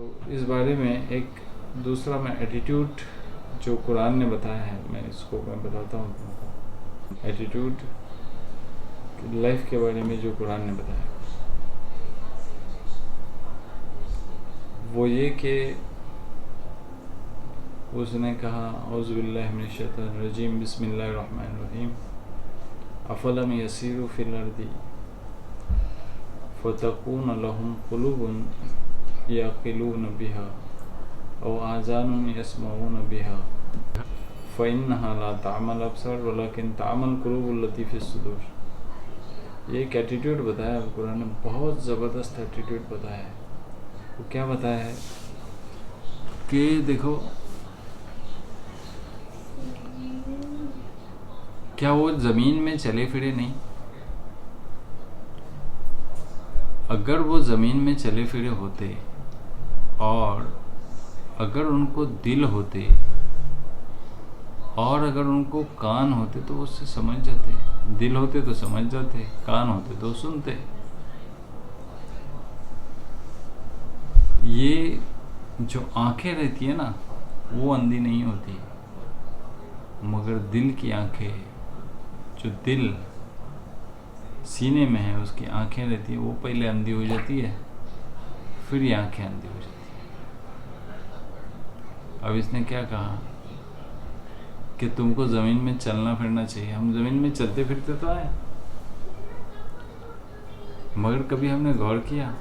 तो इस बारे में एक दूसरा मैं एटीट्यूड जो कुरान ने बताया है, मैं इसको बताता हूँ तुमको। एटीट्यूड लाइफ के बारे में जो कुरान ने बताया वो ये कि उसने कहा औज़ु बिल्लाहि मिनश शैतानिर रजीम बिस्मिल्लाहिर रहमानिर रहीम अफलम यसीरु फिल अर्दि फतकून लहुम कुलूबुन याक़िलून बिहा औ आज़ानुन यस्मऊन बिहा फ़इन्नहा ला ताअमल अब्सार वलाकिन ताअमल कुलूबुल लती फ़िस सुदूर। ये एक एटीट्यूड बताया है कुरान ने, बहुत ज़बरदस्त एटीट्यूड बताया है। वो क्या बताया है कि देखो, क्या वो ज़मीन में चले फिरे नहीं? अगर वो ज़मीन में चले फिरे होते और अगर उनको दिल होते और अगर उनको कान होते तो उससे समझ जाते। दिल होते तो समझ जाते, कान होते तो सुनते। ये जो आंखें रहती है ना, वो अंधी नहीं होती, मगर दिल की आंखें, जो दिल सीने में है उसकी आंखें रहती है, वो पहले अंधी हो जाती है, फिर ये आंखें अंधी हो जाती है। अब इसने क्या कहा कि तुमको ज़मीन में चलना फिरना चाहिए। हम ज़मीन में चलते फिरते तो आए, मगर कभी हमने गौर किया?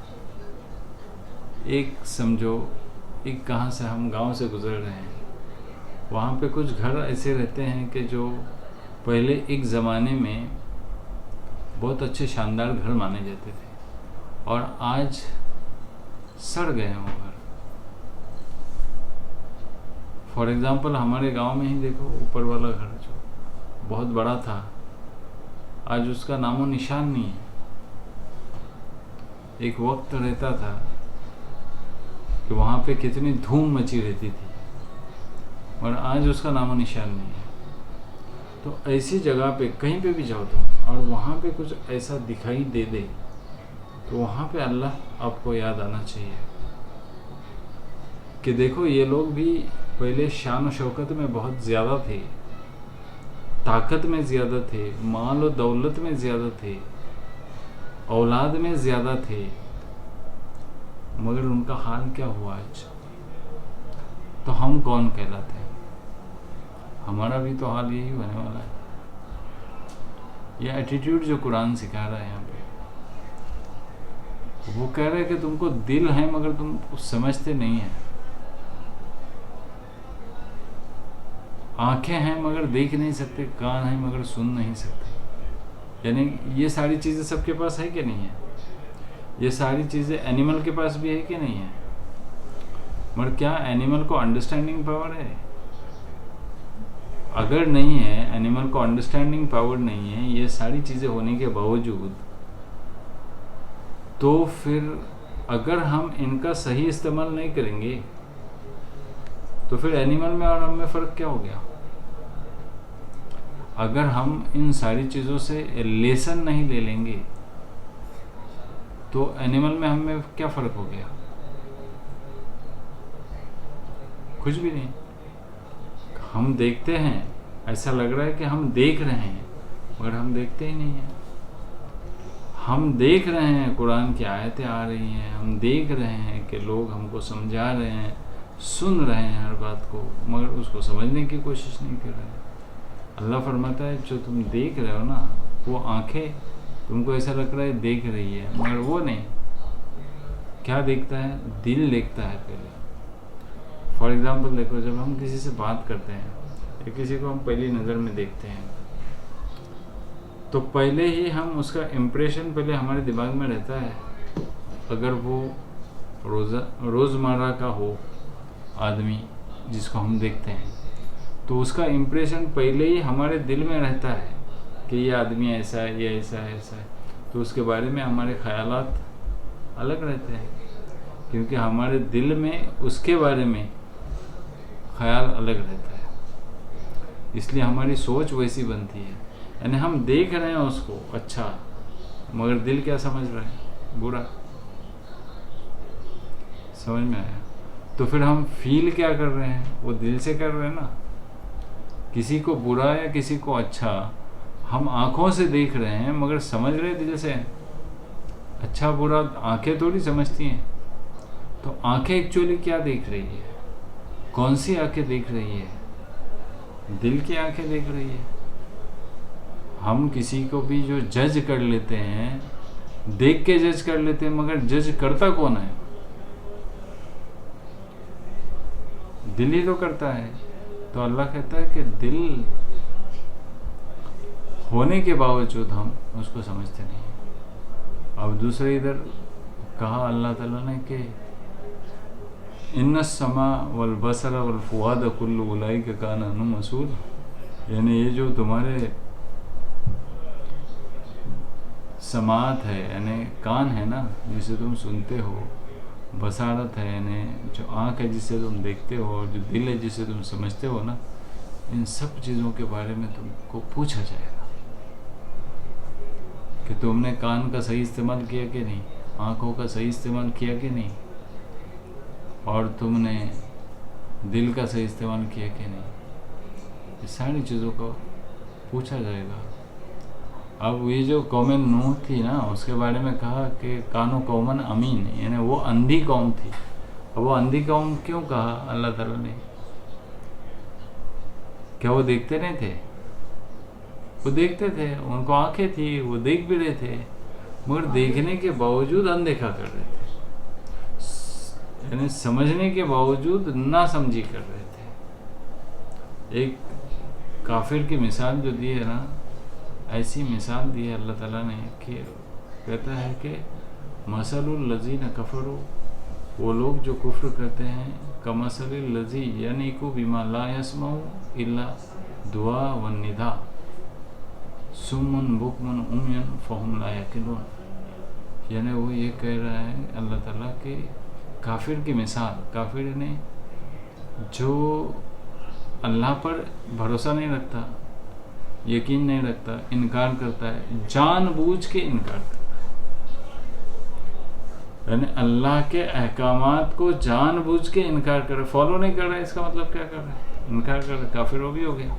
एक समझो, एक कहाँ से हम गांव से गुजर रहे हैं, वहाँ पे कुछ घर ऐसे रहते हैं कि जो पहले एक ज़माने में बहुत अच्छे शानदार घर माने जाते थे और आज सड़ गए हैं वो घर। फॉर एग्ज़ाम्पल हमारे गांव में ही देखो, ऊपर वाला घर जो बहुत बड़ा था, आज उसका नामो निशान नहीं है। एक वक्त रहता था कि वहाँ पे कितनी धूम मची रहती थी और आज उसका नामो निशान नहीं है। तो ऐसी जगह पे कहीं पे भी जाओ तुम और वहाँ पे कुछ ऐसा दिखाई दे दे तो वहाँ पे अल्लाह आपको याद आना चाहिए कि देखो, ये लोग भी पहले शान और शौकत में बहुत ज़्यादा थे, ताकत में ज़्यादा थे, माल और दौलत में ज़्यादा थे, औलाद में ज़्यादा थे, मगर उनका हाल क्या हुआ आज? तो हम कौन कहलाते हैं? हमारा भी तो हाल यही होने वाला है। यह एटीट्यूड जो कुरान सिखा रहा है यहाँ पे, वो कह रहा है कि तुमको दिल है मगर तुम समझते नहीं है, आंखें हैं मगर देख नहीं सकते, कान हैं मगर सुन नहीं सकते। यानी ये सारी चीज़ें सबके पास है कि नहीं है? ये सारी चीज़ें एनिमल के पास भी है कि नहीं है? मगर क्या एनिमल को अंडरस्टैंडिंग पावर है? अगर नहीं है, एनिमल को अंडरस्टैंडिंग पावर नहीं है, ये सारी चीज़ें होने के बावजूद, तो फिर अगर हम इनका सही इस्तेमाल नहीं करेंगे तो फिर एनिमल में और हम में फ़र्क क्या हो गया? अगर हम इन सारी चीज़ों से लेसन नहीं ले लेंगे तो एनिमल में हम में क्या फ़र्क हो गया? कुछ भी नहीं। हम देखते हैं, ऐसा लग रहा है कि हम देख रहे हैं, मगर हम देखते ही नहीं हैं। हम देख रहे हैं कुरान की आयतें आ रही हैं, हम देख रहे हैं कि लोग हमको समझा रहे हैं, सुन रहे हैं हर बात को, मगर उसको समझने की कोशिश नहीं कर रहे हैं। अल्लाह फरमाता है, जो तुम देख रहे हो ना, वो आंखें तुमको ऐसा लग रहा है देख रही है, मगर वो नहीं। क्या देखता है? दिल देखता है पहले। फॉर एग्ज़ाम्पल देखो, जब हम किसी से बात करते हैं या किसी को हम पहली नज़र में देखते हैं तो पहले ही हम उसका इम्प्रेशन पहले हमारे दिमाग में रहता है। अगर वो रोज़मर्रा का हो आदमी जिसको हम देखते हैं तो उसका इम्प्रेशन पहले ही हमारे दिल में रहता है कि ये आदमी ऐसा है, ये ऐसा है, ऐसा है। तो उसके बारे में हमारे ख़यालात अलग रहते हैं, क्योंकि हमारे दिल में उसके बारे में ख़याल अलग रहता है, इसलिए हमारी सोच वैसी बनती है। यानी हम देख रहे हैं उसको अच्छा, मगर दिल क्या समझ रहा है? बुरा। समझ में आया? तो फिर हम फील क्या कर रहे हैं? वो दिल से कर रहे हैं ना। किसी को बुरा या किसी को अच्छा हम आँखों से देख रहे हैं, मगर समझ रहे दिल से। अच्छा बुरा आंखें थोड़ी समझती हैं। तो आंखें एक्चुअली क्या देख रही है? कौन सी आंखें देख रही है? दिल की आंखें देख रही है। हम किसी को भी जो जज कर लेते हैं, देख के जज कर लेते हैं, मगर जज करता कौन है? दिल ही तो करता है। तो अल्लाह कहता है कि दिल होने के बावजूद हम उसको समझते नहीं। अब दूसरे इधर कहा अल्लाह ताला ने कि इन्नस समा वल बसर वल फुआद कुल्लु उलाइक कान अन्हु मसूल, यानी ये जो तुम्हारे समात है, यानी कान है ना जिसे तुम सुनते हो, बसारत है यानी जो आँख है जिससे तुम देखते हो, और जो दिल है जिसे तुम समझते हो ना, इन सब चीज़ों के बारे में तुमको पूछा जाएगा कि तुमने कान का सही इस्तेमाल किया कि नहीं, आँखों का सही इस्तेमाल किया कि नहीं, और तुमने दिल का सही इस्तेमाल किया कि नहीं। ये सारी चीज़ों को पूछा जाएगा। अब ये जो कौम नूह थी ना, उसके बारे में कहा कि कानो कौमन अमीन, यानी वो अंधी कौम थी। अब वो अंधी कौम क्यों कहा अल्लाह ताला ने? क्या वो देखते नहीं थे? वो देखते थे, उनको आंखें थी, वो देख भी रहे थे, मगर देखने के बावजूद अनदेखा कर रहे थे, यानी समझने के बावजूद ना समझी कर रहे थे। एक काफिर की मिसाल जो दी है ना, ऐसी मिसाल दी है अल्लाह ताला ने कि कहता है कि मसलुल लज़ीन कफरू, वो लोग जो कुफ्र करते हैं, कमसलिल लज़ी यानी को बिमा ला यस्माउ इल्ला दुआ वन निदा सुम्मुन बुकमुन उम्यन फहुम ला यकिलून। यानी वो ये कह रहा है अल्लाह ताला कि काफिर की मिसाल, काफिर ने जो अल्लाह पर भरोसा नहीं रखता, यकीन नहीं रखता, इनकार करता है, जानबूझ के इनकार करता है, यानी अल्लाह के अहकामात को जानबूझ के इनकार कर रहा है, फॉलो नहीं कर रहा है। इसका मतलब क्या कर रहा है? इनकार कर रहा है, काफिर वो भी हो गया।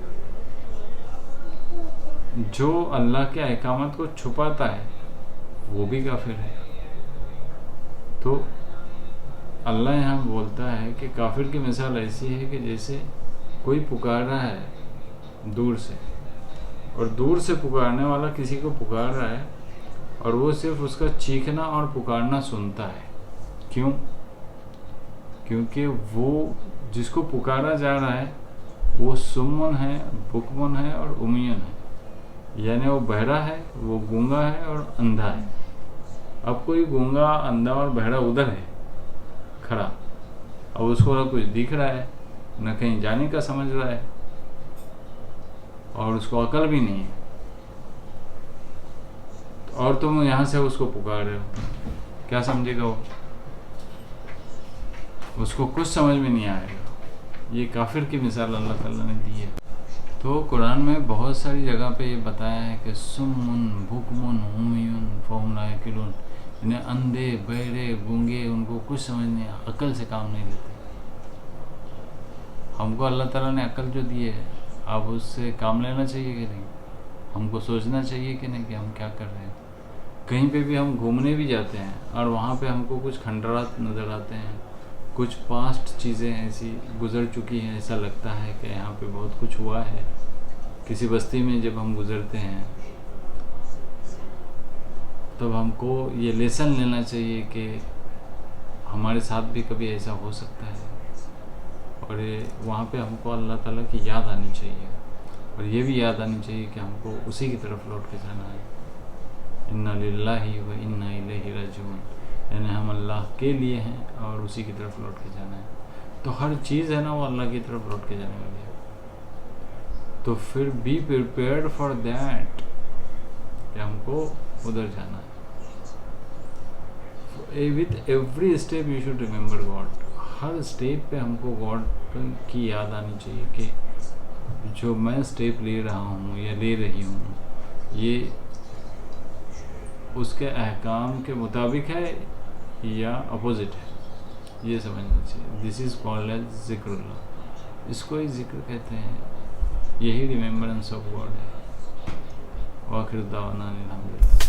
जो अल्लाह के अहकामात को छुपाता है वो भी काफिर है। तो अल्लाह यहाँ बोलता है कि काफिर की मिसाल ऐसी है कि जैसे कोई पुकार रहा है दूर से, और दूर से पुकारने वाला किसी को पुकार रहा है, और वो सिर्फ उसका चीखना और पुकारना सुनता है। क्यों? क्योंकि वो जिसको पुकारा जा रहा है वो सुम्मन है, बुकमन है और उमियन है, यानी वो बहरा है, वो गूंगा है और अंधा है। अब कोई गूंगा, अंधा और बहरा उधर है खड़ा, अब उसको ना कुछ दिख रहा है, न कहीं जाने का समझ रहा है, और उसको अकल भी नहीं है, और तुम यहाँ से उसको पुकार रहे हो, क्या समझेगा वो? उसको कुछ समझ में नहीं आएगा। ये काफिर की मिसाल अल्लाह ताला ने दी है। तो कुरान में बहुत सारी जगह पे ये बताया है कि सुम्मुन बुकमुन उमियुन फहुम ला यकिलून, यानी अंधे, बहरे, गूंगे, उनको कुछ समझ नहीं, अकल से काम नहीं लेते। हमको अल्लाह ताला ने अकल जो दी है, अब उससे काम लेना चाहिए कि नहीं? हमको सोचना चाहिए कि नहीं कि हम क्या कर रहे हैं? कहीं पे भी हम घूमने भी जाते हैं और वहाँ पे हमको कुछ खंडरात नज़र आते हैं, कुछ पास्ट चीज़ें ऐसी गुजर चुकी हैं, ऐसा लगता है कि यहाँ पे बहुत कुछ हुआ है। किसी बस्ती में जब हम गुजरते हैं तब हमको ये लेसन लेना चाहिए कि हमारे साथ भी कभी ऐसा हो सकता है, और ये वहाँ पे हमको अल्लाह ताला की याद आनी चाहिए, और ये भी याद आनी चाहिए कि हमको उसी की तरफ लौट के जाना है। इन्ना लिल्लाहि व इन्ना इलैहि राजिऊन, यानी हम अल्लाह के लिए हैं और उसी की तरफ लौट के जाना है। तो हर चीज़ है ना वो अल्लाह की तरफ लौट के जाने वाली है। तो फिर बी प्रिपेयर्ड फॉर दैट, कि हमको उधर जाना है। With every step you should remember God. Her step पे हमको गॉड की याद आनी चाहिए कि जो मैं स्टेप ले रहा हूँ या ले रही हूँ, ये उसके अहकाम के मुताबिक है या अपोजिट है। ये समझना चाहिए। दिस इज़ कॉल्ड एज जिक्रुल्लाह, इसको ही जिक्र कहते हैं, यही रिमेम्बरेंस ऑफ गॉड है। वाखिर दावाना अनिल हम्दुलिल्लाह।